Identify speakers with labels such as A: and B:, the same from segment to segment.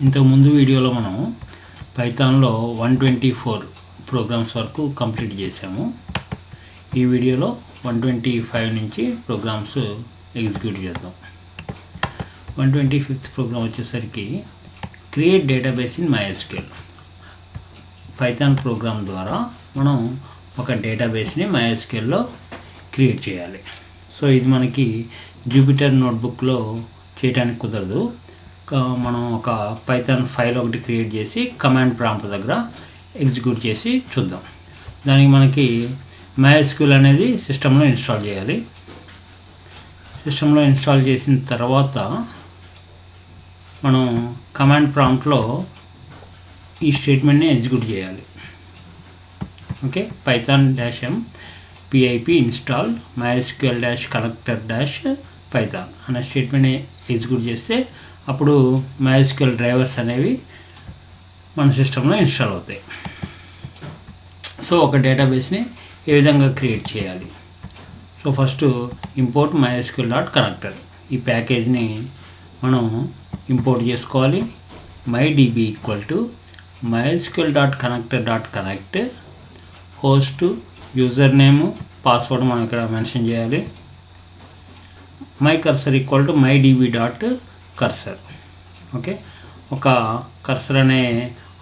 A: ఇంతకుముందు వీడియోలో మనం పైథాన్లో 124 ప్రోగ్రామ్స్ వరకు కంప్లీట్ చేసాము. ఈ వీడియోలో 125 నుంచి ప్రోగ్రామ్స్ ఎగ్జిక్యూట్ చేద్దాం. 125th ప్రోగ్రామ్ వచ్చేసరికి create database in MySQL. Python program ద్వారా మనం ఒక డేటాబేస్ని MySQLలో క్రియేట్ చేయాలి. సో ఇది మనకి జూపిటర్ నోట్బుక్లో చేయడానికి కుదరదు. మనం ఒక పైథాన్ ఫైల్ ఒకటి క్రియేట్ చేసి కమాండ్ ప్రాంప్ట్ దగ్గర ఎగ్జిక్యూట్ చేసి చూద్దాం. దానికి మనకి MySQL అనేది సిస్టంలో ఇన్స్టాల్ చేయాలి. సిస్టంలో ఇన్స్టాల్ చేసిన తర్వాత మనం కమాండ్ ప్రాంప్ట్లో ఈ స్టేట్మెంట్ని ఎగ్జిక్యూట్ చేయాలి. Okay, python-m pip install mysql-connector-python అనే స్టేట్మెంట్ని ఎగ్జిక్యూట్ చేస్తే అప్పుడు MySQL డ్రైవర్స్ అనేవి మన సిస్టంలో ఇన్స్టాల్ అవుతాయి. సో ఒక డేటాబేస్ని ఏ విధంగా క్రియేట్ చేయాలి? సో ఫస్ట్ ఇంపోర్ట్ mysql.connector ఈ ప్యాకేజ్ని మనం ఇంపోర్ట్ చేసుకోవాలి. mydb = mysql.connector.connect host user name password మనం ఇక్కడ మెన్షన్ చేయాలి. mycursor = mydb.cursor. ఓకే, ఒక కర్సర్ అనే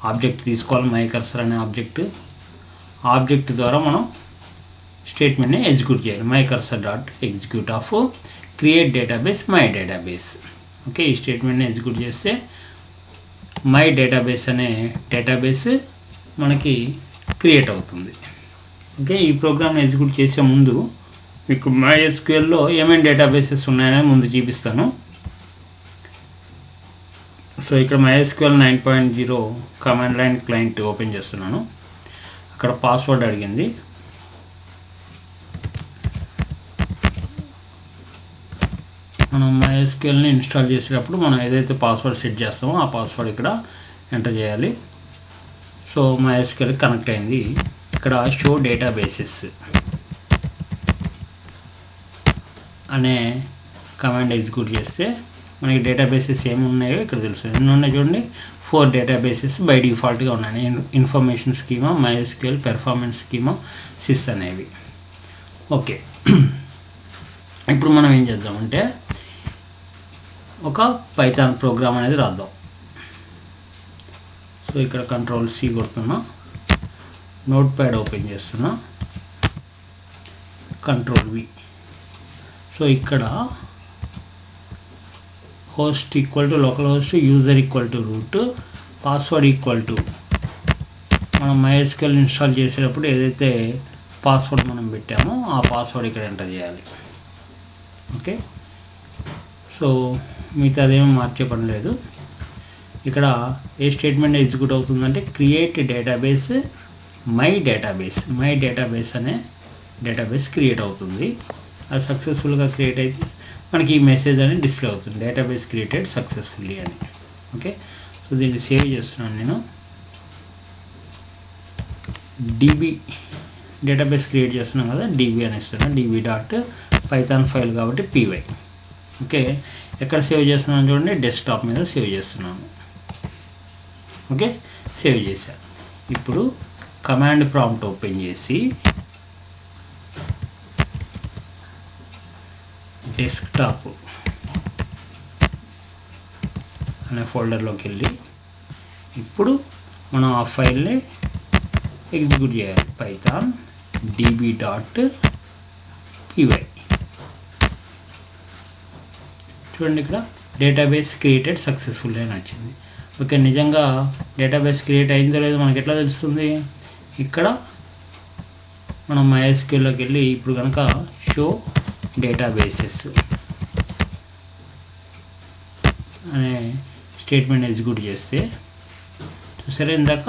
A: ఆబ్జెక్ట్ తీసుకోవాలి. mycursor అనే ఆబ్జెక్ట్ ద్వారా మనం స్టేట్మెంట్ని ఎగ్జిక్యూట్ చేయాలి. mycursor.execute of create database my database. Okay, ఈ స్టేట్మెంట్ని ఎగ్జిక్యూట్ చేస్తే మై డేటాబేస్ అనే డేటాబేస్ మనకి క్రియేట్ అవుతుంది. ఓకే, ఈ ప్రోగ్రామ్ని ఎగ్జిక్యూట్ చేసే ముందు మీకు MySQLలో ఏమేమి డేటాబేసెస్ ఉన్నాయని ముందు చూపిస్తాను. సో ఇక్కడ MySQL 9.0 command line client open చేస్తున్నాను. అక్కడ పాస్వర్డ్ అడిగింది. మనం MySQLని ఇన్స్టాల్ చేసేటప్పుడు మనం ఏదైతే పాస్వర్డ్ సెట్ చేస్తామో ఆ పాస్వర్డ్ ఇక్కడ ఎంటర్ చేయాలి. సో MySQL కనెక్ట్ అయింది. ఇక్కడ షో డేటాబేసెస్ అనే కమాండ్ ఎగ్జిక్యూట్ చేస్తే మనకి డేటాబేసెస్ ఏమి ఉన్నాయో ఇక్కడ తెలుస్తుంది. ఎన్ని ఉన్నాయి చూడండి, 4 డేటాబేసెస్ బై డిఫాల్ట్గా ఉన్నాయి. Information schema, MySQL, performance schema, sys అనేవి. ఓకే, ఇప్పుడు మనం ఏం చేద్దామంటే ఒక పైథాన్ ప్రోగ్రామ్ అనేది రాద్దాం. సో ఇక్కడ Ctrl+C కొడుతున్నా, నోట్ ప్యాడ్ ఓపెన్ చేస్తున్నా, Ctrl+V. సో ఇక్కడ host = localhost, user = root, password మనం MySQL ఇన్స్టాల్ చేసేటప్పుడు ఏదైతే పాస్వర్డ్ మనం పెట్టామో ఆ పాస్వర్డ్ ఇక్కడ ఎంటర్ చేయాలి. ఓకే, సో మిగతాదేమో మార్చే పని లేదు. ఇక్కడ ఏ స్టేట్మెంట్ ఎగ్జిక్యూట్ అవుతుందంటే క్రియేట్ డేటాబేస్ మై డేటాబేస్ అనే డేటాబేస్ క్రియేట్ అవుతుంది. అది సక్సెస్ఫుల్గా క్రియేట్ అయితే మనకి ఈ మెసేజ్ అనేది డిస్ప్లే అవుతుంది, డేటాబేస్ క్రియేటెడ్ సక్సెస్ఫుల్లీ అని. ఓకే, సో దీన్ని సేవ్ చేస్తున్నాను నేను. DB డేటాబేస్ క్రియేట్ చేస్తున్నాం కదా, DB అని ఇస్తున్నాను. db.python ఫైల్ కాబట్టి py. ఓకే, ఎక్కడ సేవ్ చేస్తున్నాను చూడండి, డెస్క్టాప్ మీద సేవ్ చేస్తున్నాను. ఓకే, సేవ్ చేశాను. ఇప్పుడు కమాండ్ ప్రాంప్ట్ ఓపెన్ చేసి డెస్క్టాప్ అనే ఫోల్డర్లోకి వెళ్ళి ఇప్పుడు మనం ఆ ఫైల్ని ఎగ్జిక్యూట్ చేయాలి. python db.py. చూడండి, ఇక్కడ డేటాబేస్ క్రియేటెడ్ సక్సెస్ఫుల్ అని వచ్చింది. ఓకే, నిజంగా డేటాబేస్ క్రియేట్ అయిందో లేదో మనకి ఎట్లా తెలుస్తుంది? ఇక్కడ మనం MySQLలోకి వెళ్ళి ఇప్పుడు కనుక షో డేటాబేసెస్ అనే స్టేట్మెంట్ ఎగ్జిక్యూట్ చేస్తే చూసారా, ఇందాక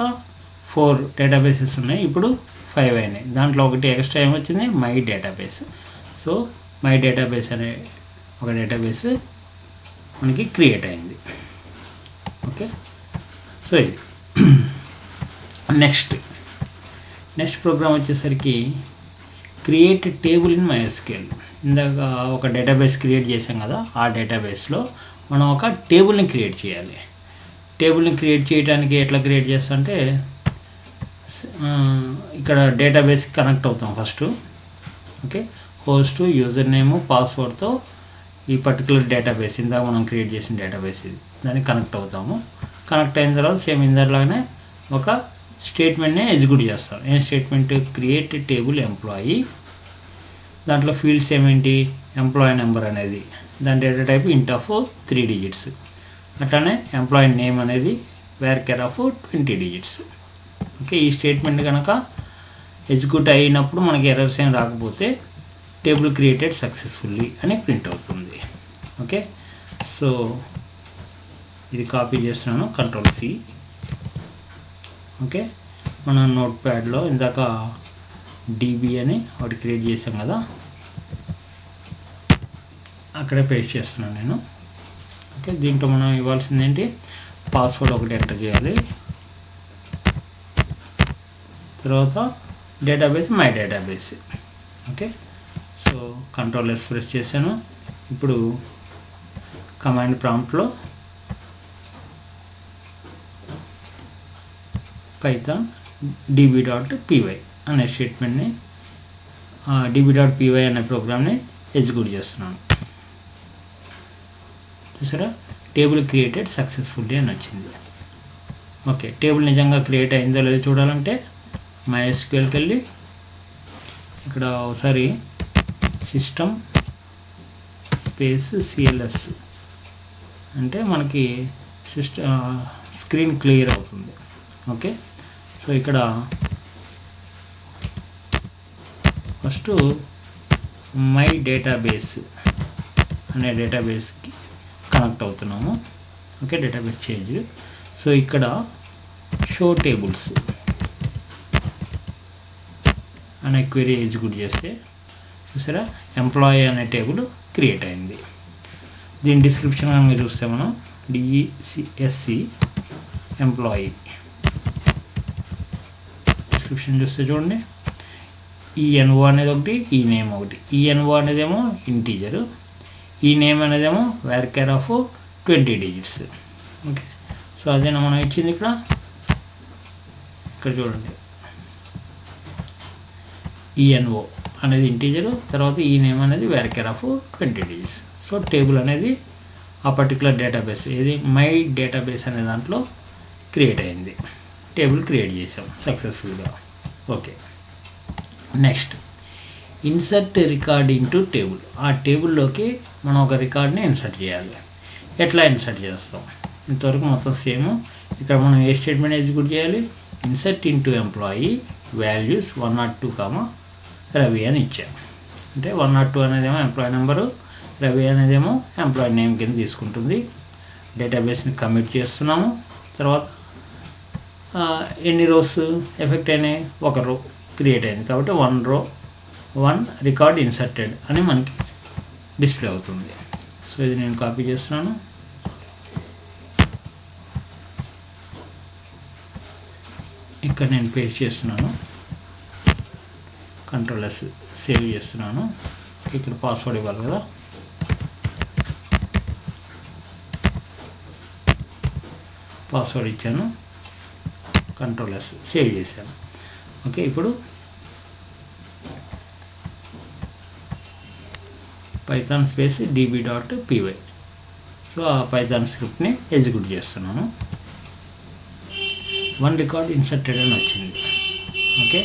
A: 4 డేటాబేసెస్ ఉన్నాయి, ఇప్పుడు 5 అయినాయి. దాంట్లో ఒకటి ఎక్స్ట్రా ఏమొచ్చింది, my database. So my database అనే ఒక డేటాబేస్ మనకి క్రియేట్ అయింది. ఓకే, సో ఇది నెక్స్ట్ ప్రోగ్రామ్ వచ్చేసరికి క్రియేట్ టేబుల్ ఇన్ MySQL. ఇందాక ఒక డేటాబేస్ క్రియేట్ చేసాం కదా, ఆ డేటాబేస్లో మనం ఒక టేబుల్ని క్రియేట్ చేయాలి. టేబుల్ని క్రియేట్ చేయడానికి ఎట్లా క్రియేట్ చేస్తా అంటే ఇక్కడ డేటాబేస్కి కనెక్ట్ అవుతాం first. Okay, host user name పాస్వర్డ్తో ఈ పర్టికులర్ డేటాబేస్ ఇందాక మనం క్రియేట్ చేసిన డేటాబేస్ ఇది దానికి కనెక్ట్ అవుతాము. కనెక్ట్ అయిన తర్వాత సేమ్ ఇందరిలాగానే ఒక స్టేట్మెంట్ని ఎగ్జిక్యూట్ చేస్తాం. ఏం స్టేట్మెంట్? Create table employee. దాంట్లో ఫీల్డ్స్ ఏమేంటి? ఎంప్లాయీ నెంబర్ అనేది దాని డేటా టైప్ ఇంట్ ఆఫ్ 3 డిజిట్స్. అట్లానే ఎంప్లాయీ నేమ్ అనేది వేర్ ఆఫ్ 20 డిజిట్స్. ఓకే, ఈ స్టేట్మెంట్ కనుక ఎగ్జిక్యూట్ అయినప్పుడు మనకి ఎర్రర్స్ ఏం రాకపోతే టేబుల్ క్రియేటెడ్ సక్సెస్ఫుల్లీ అని ప్రింట్ అవుతుంది. ఓకే, సో ఇది కాపీ చేస్తున్నాను, Ctrl+C. ఓకే, మనం నోట్ ప్యాడ్లో ఇందాక DB అని ఒకటి క్రియేట్ చేసాం కదా, అక్కడే పేస్ట్ చేస్తున్నాను నేను. ఓకే, దీంట్లో మనం ఇవ్వాల్సింది ఏంటి? పాస్వర్డ్ ఒకటి ఎంటర్ చేయాలి. తర్వాత database my database. Okay, so Ctrl+S press చేశాను. ఇప్పుడు కమాండ్ ప్రాంప్ట్లో పైథాన్ db.py అనే స్టేట్మెంట్ని db.py అనే ప్రోగ్రామ్ని ఎగ్జిక్యూట్ చేస్తున్నాను. చూసారా, టేబుల్ క్రియేటెడ్ సక్సెస్ఫుల్లీ అని వచ్చింది. ఓకే, టేబుల్ నిజంగా క్రియేట్ అయిందో లేదో చూడాలంటే MySQLకి వెళ్ళి ఇక్కడ ఒకసారి సిస్టమ్ CLS అంటే మనకి స్క్రీన్ క్లియర్ అవుతుంది. ఓకే, సో ఇక్కడ ఫస్ట్ మై డేటాబేస్ అనే డేటాబేస్కి కనెక్ట్ అవుతున్నాము. Okay, database change. సో ఇక్కడ షో టేబుల్స్ అనే క్వెరీ ఎగ్జిక్యూట్ చేస్తే చూసారా, ఎంప్లాయీ అనే టేబుల్ క్రియేట్ అయింది. దీని డిస్క్రిప్షన్ మీరు చూస్తే మనం DESC ఎంప్లాయీ డిస్క్రిప్షన్ చూస్తే చూడండి, ENO అనేది ఒకటి, ఈ నేమ్ ఒకటి. ENO అనేదేమో ఇంటీజరు, ఈ నేమ్ అనేదేమో where of 20 digits. Okay, so అదేనా మనం ఇచ్చింది ఇక్కడ చూడండి, ENO అనేది ఇంటీజరు, తర్వాత ఈ నేమ్ అనేది వేర్ ఆఫ్ 20 డిజిట్స్. సో టేబుల్ అనేది ఆ పర్టికులర్ డేటాబేస్ ఏది మై డేటాబేస్ అనే దాంట్లో క్రియేట్ అయింది. టేబుల్ క్రియేట్ చేసాం సక్సెస్ఫుల్గా. Okay, next insert record into table. ఆ టేబుల్లోకి మనం ఒక రికార్డ్ని ఇన్సర్ట్ చేయాలి. ఎట్లా ఇన్సర్ట్ చేస్తాం? ఇంతవరకు మొత్తం సేమ్. ఇక్కడ మనం ఏ స్టేట్మెంట్ ఎగ్జిక్యూట్ చేయాలి? Insert into employee values 102, Ravi అని ఇచ్చాం. అంటే 102 అనేదేమో ఎంప్లాయీ నెంబరు, రవి అనేదేమో ఎంప్లాయీ నేమ్ కింద తీసుకుంటుంది. డేటాబేస్ని కమిట్ చేస్తున్నాము. తర్వాత ఎన్ని రోస్ ఎఫెక్ట్ అయినాయి? ఒక రో క్రియేట్ అయింది కాబట్టి 1 రో 1 రికార్డ్ ఇన్సర్టెడ్ అని మనకి డిస్ప్లే అవుతుంది. సో ఇది నేను కాపీ చేస్తున్నాను. ఇక్కడ నేను పేస్ట్ చేస్తున్నాను, Ctrl+S సేవ్ చేస్తున్నాను. ఇక్కడ పాస్వర్డ్ ఇవ్వాలి కదా, పాస్వర్డ్ ఇచ్చాను, Ctrl+S సేవ్ చేశాను. ఓకే, ఇప్పుడు పైథాన్ స్పేస్ db.py. సో ఆ పైథాన్ స్క్రిప్ట్ని ఎగ్జిక్యూట్ చేస్తున్నాను. 1 రికార్డ్ ఇన్సర్టెడ్ అని వచ్చింది. ఓకే,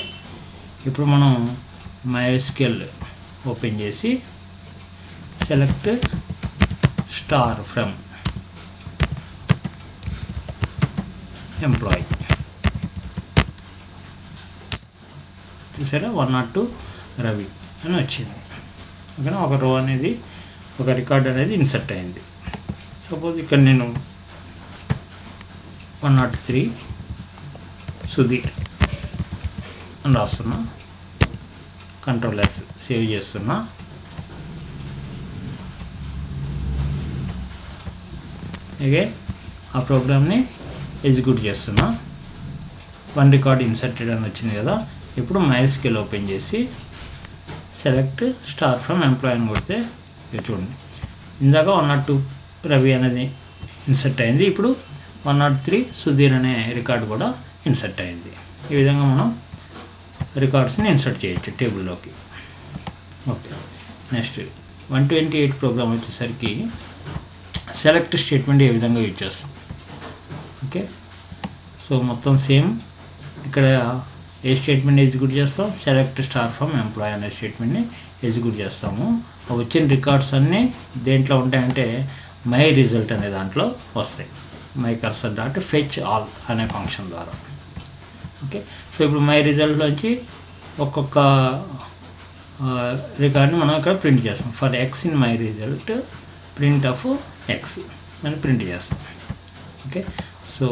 A: ఇప్పుడు మనం MySQL ఓపెన్ చేసి సెలెక్ట్ స్టార్ ఫ్రమ్ ఎంప్లాయీ. చూసారా, 102 రవి అని వచ్చింది. ఓకేనా, ఒక రో అనేది ఒక రికార్డ్ అనేది ఇన్సర్ట్ అయింది. సపోజ్ ఇక్కడ నేను 103 సుధీర్ అని రాస్తున్నా, Ctrl+S సేవ్ చేస్తున్నా. అగైన్ ఆ ప్రోగ్రామ్ని ఎగ్జిక్యూట్ చేస్తున్నా. 1 రికార్డ్ ఇన్సర్టెడ్ అని వచ్చింది కదా. ఇప్పుడు MySQL ఓపెన్ చేసి సెలెక్ట్ స్టార్ ఫ్రమ్ ఎంప్లాయీ అని కొడితే చూడండి, ఇందాక 102 రవి అనేది ఇన్సర్ట్ అయింది. ఇప్పుడు 103 సుధీర్ అనే రికార్డు కూడా ఇన్సర్ట్ అయింది. ఈ విధంగా మనం రికార్డ్స్ని ఇన్సర్ట్ చేయొచ్చు టేబుల్లోకి. ఓకే, నెక్స్ట్ 128 ప్రోగ్రామ్ వచ్చేసరికి సెలెక్ట్ స్టేట్మెంట్ ఏ విధంగా యూజ్ చేస్తాం. ఓకే, సో మొత్తం సేమ్. ఇక్కడ ఏ స్టేట్మెంట్ ఎగ్జిక్యూట్ చేస్తాం, సెలెక్ట్ స్టార్ ఫ్రమ్ ఎంప్లాయీ అనే స్టేట్మెంట్ని ఎగ్జిక్యూట్ చేస్తాము. వచ్చిన రికార్డ్స్ అన్నీ దేంట్లో ఉంటాయంటే మై రిజల్ట్ అనే దాంట్లో వస్తాయి, my cursor dot fetch all అనే ఫంక్షన్ ద్వారా. ఓకే, సో ఇప్పుడు మై రిజల్ట్లోంచి ఒక్కొక్క రికార్డ్ని మనం ఇక్కడ ప్రింట్ చేస్తాం. For X in my result print of X అని ప్రింట్ చేస్తాం. ఓకే, సో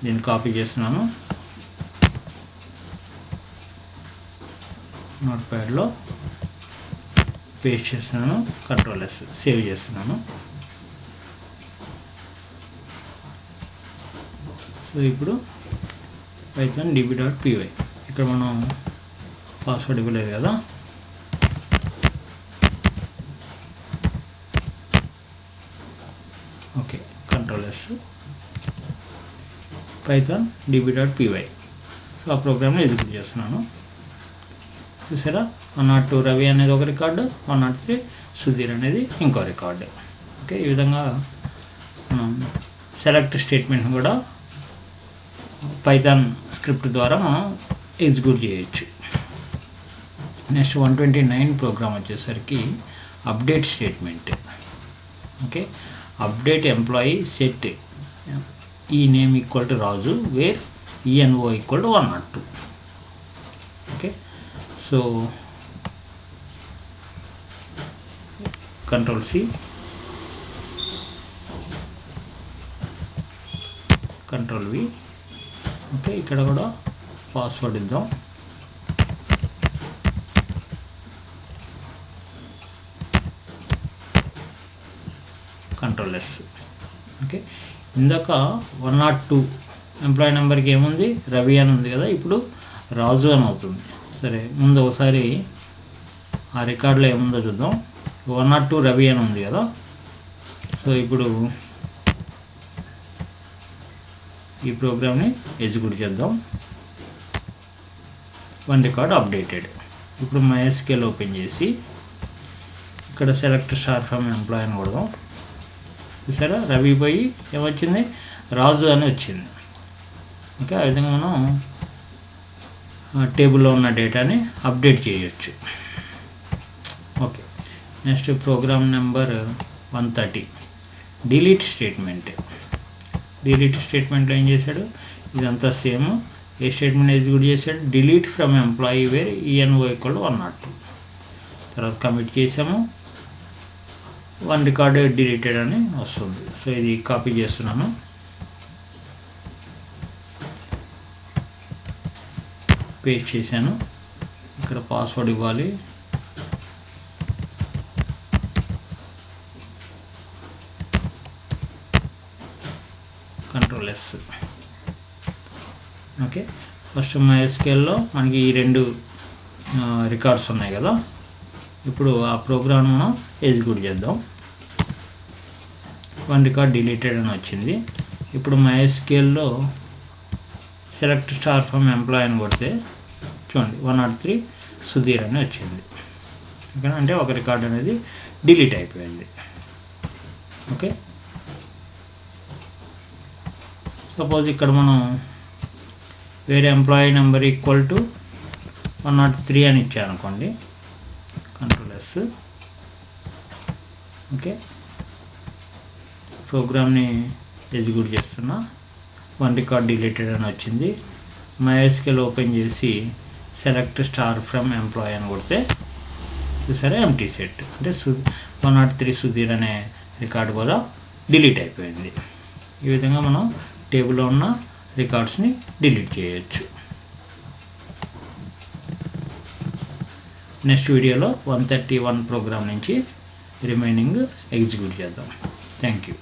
A: నేను కాపీ చేస్తున్నాను, నోట్ ప్యాడ్లో పేస్ట్ చేస్తున్నాను, కంట్రోల్-S సేవ్ చేస్తున్నాను. సో ఇప్పుడు పైథాన్ db.py ఇక్కడ మనం పాస్వర్డ్ ఇవ్వలేదు కదా. Okay, కంట్రోల్-S Python db.py. సో ఆ ప్రోగ్రామ్ని ఎగ్జిక్యూట్ చేస్తున్నాను. చూసారా, 102 రవి అనేది ఒక రికార్డు, 103 సుధీర్ అనేది ఇంకో రికార్డు. ఓకే, ఈ విధంగా మనం సెలెక్ట్ స్టేట్మెంట్ కూడా పైథాన్ స్క్రిప్ట్ ద్వారా మనం ఎగ్జిక్యూట్ చేయొచ్చు. నెక్స్ట్ 129 ప్రోగ్రామ్ వచ్చేసరికి update statement. Okay, update employee set E name equal to Raju where ENO equal to 102. Okay, so control C, control V. Okay, ఇక్కడ కూడా పాస్వర్డ్ ఇద్దాం. కంట్రోల్-S. ఓకే, ఇందాక 102 ఎంప్లాయీ నెంబర్కి ఏముంది, రవి అని ఉంది కదా, ఇప్పుడు రాజు అని అవుతుంది. సరే, ముందు ఒకసారి ఆ రికార్డులో ఏముందో చూద్దాం. 102 రవి అని ఉంది కదా. సో ఇప్పుడు ఈ ప్రోగ్రామ్ని ఎగ్జిక్యూట్ చేద్దాం. 1 రికార్డ్ అప్డేటెడ్. ఇప్పుడు MySQL ఓపెన్ చేసి ఇక్కడ సెలెక్ట్ స్టార్ ఫ్రమ్ ఎంప్లాయీ అని కొడదాం. చూసారా, రవి పోయి ఏమొచ్చింది, రాజు అని వచ్చింది. ఓకే, ఆ విధంగా మనం టేబుల్లో ఉన్న డేటాని అప్డేట్ చేయొచ్చు. Okay, next program number 130 delete statement. Delete స్టేట్మెంట్లో ఏం చేశాడు, ఇదంతా సేమ్. ఏ స్టేట్మెంట్ ఎగ్జిక్యూట్ చేశాడు, delete from employee where ENO equal to 102. తర్వాత కమిట్ చేసాము, 1 రికార్డ్ డిలీటెడ్ అని వస్తుంది. సో ఇది కాపీ చేస్తున్నాను, పేస్ట్ చేశాను. ఇక్కడ పాస్వర్డ్ ఇవ్వాలి. కంట్రోల్-S. ఓకే, ఫస్ట్ MySQLలో మనకి ఈ 2 రికార్డ్స్ ఉన్నాయి కదా. ఇప్పుడు ఆ ప్రోగ్రామ్ మనం ఎగ్జిక్యూట్ చేద్దాం. 1 రికార్డ్ డిలీటెడ్ అని వచ్చింది. ఇప్పుడు MySQLలో సెలెక్ట్ స్టార్ ఫ్రమ్ ఎంప్లాయీ అని కొడితే చూడండి 103 సుధీర్ అని వచ్చింది. ఓకే, అంటే ఒక రికార్డ్ అనేది డిలీట్ అయిపోయింది. ఓకే, సపోజ్ ఇక్కడ మనం వేరే ఎంప్లాయీ నెంబర్ ఈక్వల్ టు 103 అని ఇచ్చానుకోండి, కంట్రోల్-S. ఓకే, ప్రోగ్రామ్ని ఎగ్జిక్యూట్ చేస్తున్నా. 1 రికార్డ్ డిలీటెడ్ అని వచ్చింది. MySQL ఓపెన్ చేసి సెలెక్ట్ స్టార్ ఫ్రమ్ ఎంప్లాయీ అని కొడితే చూసారా, ఎంటీ సెట్ అంటే 103 సుధీర్ అనే రికార్డు కూడా డిలీట్ అయిపోయింది. ఈ విధంగా మనం టేబుల్లో ఉన్న రికార్డ్స్ని డిలీట్ చేయొచ్చు. నెక్స్ట్ వీడియోలో 131 ప్రోగ్రామ్ నుంచి రిమైనింగ్ ఎగ్జిక్యూట్ చేద్దాం. Thank you.